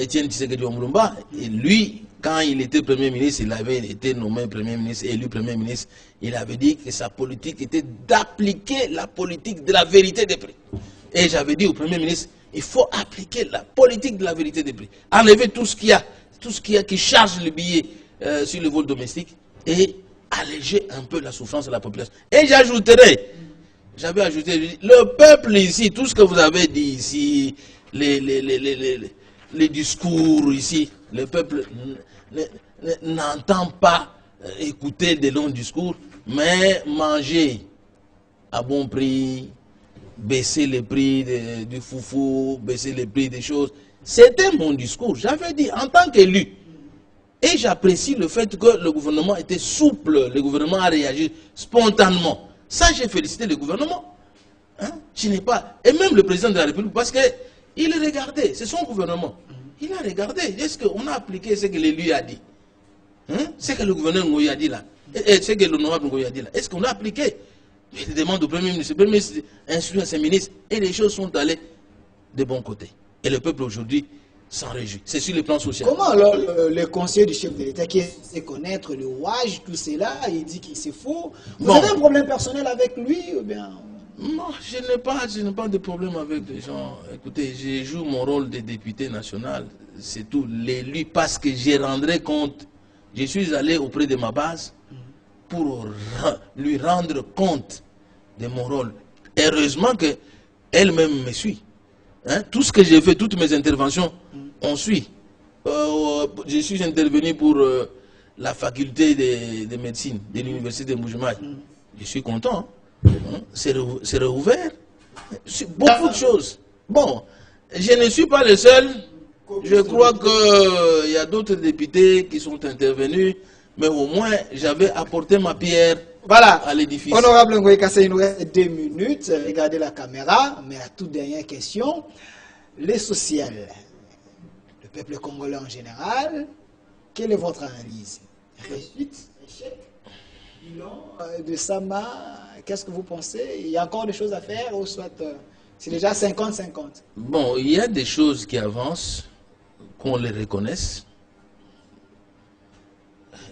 Étienne Tshisekedi Omulumba. Et lui, quand il était Premier ministre, il avait été nommé Premier ministre, élu Premier ministre, il avait dit que sa politique était d'appliquer la politique de la vérité des prix. Et j'avais dit au Premier ministre, il faut appliquer la politique de la vérité des prix. Enlever tout ce qu'il y a qui charge le billet sur le vol domestique et alléger un peu la souffrance de la population. Et j'ajouterai, j'avais ajouté, le peuple ici, tout ce que vous avez dit ici, les discours ici, le peuple n'entend pas écouter des longs discours, mais manger à bon prix, baisser les prix du foufou, baisser les prix des choses. C'était mon discours. J'avais dit en tant qu'élu. Et j'apprécie le fait que le gouvernement était souple, le gouvernement a réagi spontanément. Ça, j'ai félicité le gouvernement. Hein? Je n'ai pas... Et même le président de la République, parce qu'il regardait, c'est son gouvernement. Il a regardé. Est-ce qu'on a appliqué ce que l'élu a dit? Hein? Ce que le gouverneur Ngoyi a dit là. Et ce que l'honorable Ngoyi a dit là. Est-ce qu'on a appliqué? Il demande au Premier ministre. Le Premier ministre instruit à ses ministres. Et les choses sont allées de bon côté. Et le peuple aujourd'hui s'en réjouit. C'est sur le plan social. Comment alors le conseiller du chef de l'État qui est censé connaître le rouage, tout cela, il dit qu'il c'est faux? Vous avez un problème personnel avec lui ou bien... Non, je n'ai pas de problème avec les gens. Écoutez, je joue mon rôle de député national. C'est tout. L'élu, parce que je rendrai compte. Je suis allé auprès de ma base pour lui rendre compte de mon rôle. Heureusement qu'elle-même me suit. Hein? Tout ce que j'ai fait, toutes mes interventions, on suit. Je suis intervenu pour la faculté de médecine de l'université de Mbuji-Mayi. Je suis content. Hein? C'est réouvert. Beaucoup de choses. Bon, je ne suis pas le seul. Je crois qu'il y a d'autres députés qui sont intervenus, mais au moins j'avais apporté ma pierre. Voilà, à l'édifice. Honorable Ngoyi Kassé, il nous reste 2 minutes. Regardez la caméra. Mais la toute dernière question. Les sociales, le peuple congolais en général, quelle est votre analyse? Réussite, échec, bilan de Sama, qu'est-ce que vous pensez? Il y a encore des choses à faire ou soit c'est déjà 50-50? Bon, il y a des choses qui avancent, qu'on les reconnaisse.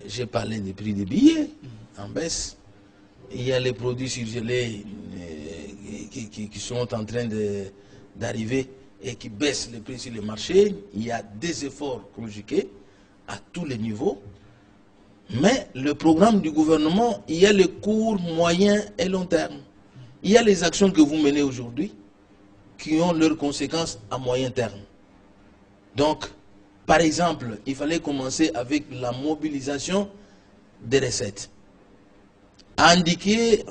J'ai parlé des prix des billets en baisse. Il y a les produits surgelés qui sont en train d'arriver et qui baissent les prix sur le marché. Il y a des efforts conjugués à tous les niveaux. Mais le programme du gouvernement, il y a le court, moyen et long terme. Il y a les actions que vous menez aujourd'hui qui ont leurs conséquences à moyen terme. Donc, par exemple, il fallait commencer avec la mobilisation des recettes. Indiquer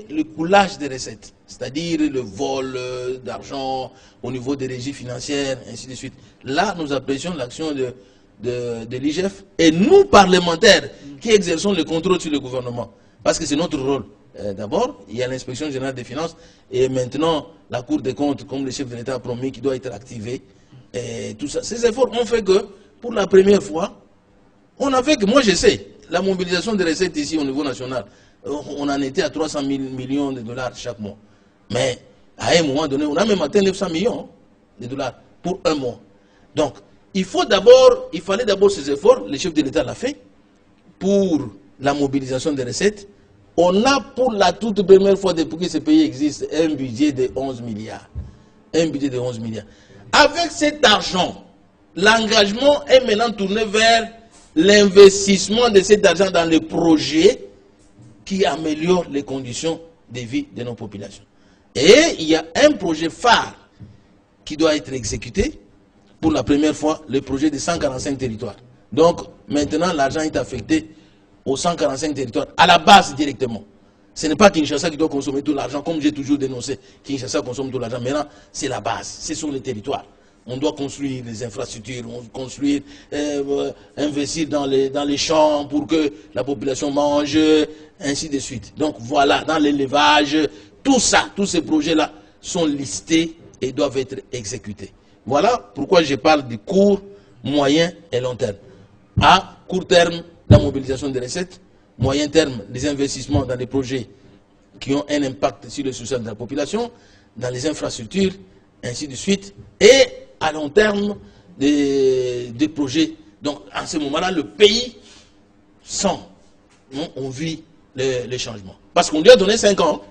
le coulage des recettes, c'est-à-dire le vol d'argent au niveau des régies financières, ainsi de suite. Là, nous apprécions l'action de l'IGF et nous, parlementaires, qui exerçons le contrôle sur le gouvernement, parce que c'est notre rôle. D'abord, il y a l'inspection générale des finances et maintenant la Cour des comptes, comme le chef de l'État a promis, qui doit être activée. Et tout ça. Ces efforts ont fait que, pour la première fois, on a fait que, moi je sais, la mobilisation des recettes ici au niveau national, on en était à 300 000 millions de dollars chaque mois. Mais à un moment donné, on a même atteint 900 millions de dollars pour un mois. Donc, il fallait d'abord ces efforts, le chef de l'État l'a fait, pour la mobilisation des recettes. On a pour la toute première fois depuis que ce pays existe un budget de 11 milliards. Un budget de 11 milliards. Avec cet argent, l'engagement est maintenant tourné vers l'investissement de cet argent dans les projets qui améliorent les conditions de vie de nos populations. Et il y a un projet phare qui doit être exécuté. Pour la première fois, le projet de 145 territoires. Donc, maintenant, l'argent est affecté aux 145 territoires, à la base directement. Ce n'est pas Kinshasa qui doit consommer tout l'argent, comme j'ai toujours dénoncé. Kinshasa consomme tout l'argent. Maintenant, c'est la base, ce sont les territoires. On doit construire les infrastructures, construire, investir dans les champs pour que la population mange, ainsi de suite. Donc voilà, dans l'élevage, tout ça, tous ces projets-là sont listés et doivent être exécutés. Voilà pourquoi je parle du court, moyen et long terme. À court terme, la mobilisation des recettes. Moyen terme, les investissements dans des projets qui ont un impact sur le social de la population, dans les infrastructures, ainsi de suite. Et à long terme, des projets. Donc, à ce moment-là, le pays sent, on vit les changements. Parce qu'on lui a donné 5 ans.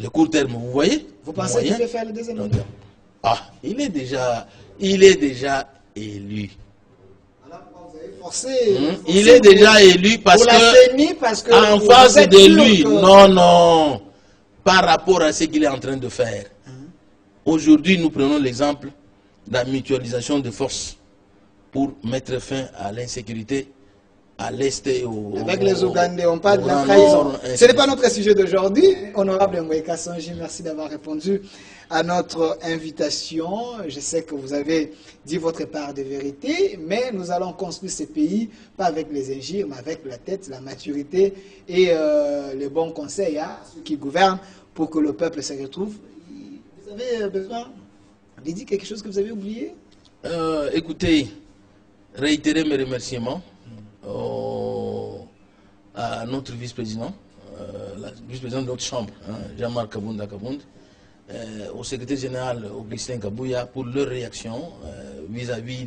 Le court terme, vous voyez? Vous pensez qu'il peut faire le deuxième mandat? Ah, il est déjà élu. Il est déjà élu parce que en face de lui, non, par rapport à ce qu'il est en train de faire. Aujourd'hui, nous prenons l'exemple la mutualisation de forces pour mettre fin à l'insécurité à l'Est et au... Avec les Ougandais, on parle de la trahison. Ce n'est pas notre sujet d'aujourd'hui. Honorable Moué Kassonji, merci d'avoir répondu à notre invitation. Je sais que vous avez dit votre part de vérité, mais nous allons construire ce pays, pas avec les injures, mais avec la tête, la maturité et les bons conseils à ceux qui gouvernent pour que le peuple se retrouve. Vous avez besoin de dire quelque chose que vous avez oublié? Écoutez, réitérer mes remerciements à notre vice-président, la vice-présidente de notre chambre, hein, Jean-Marc Kabounda Kabound, au secrétaire général Augustin Kabouya pour leur réaction vis-à-vis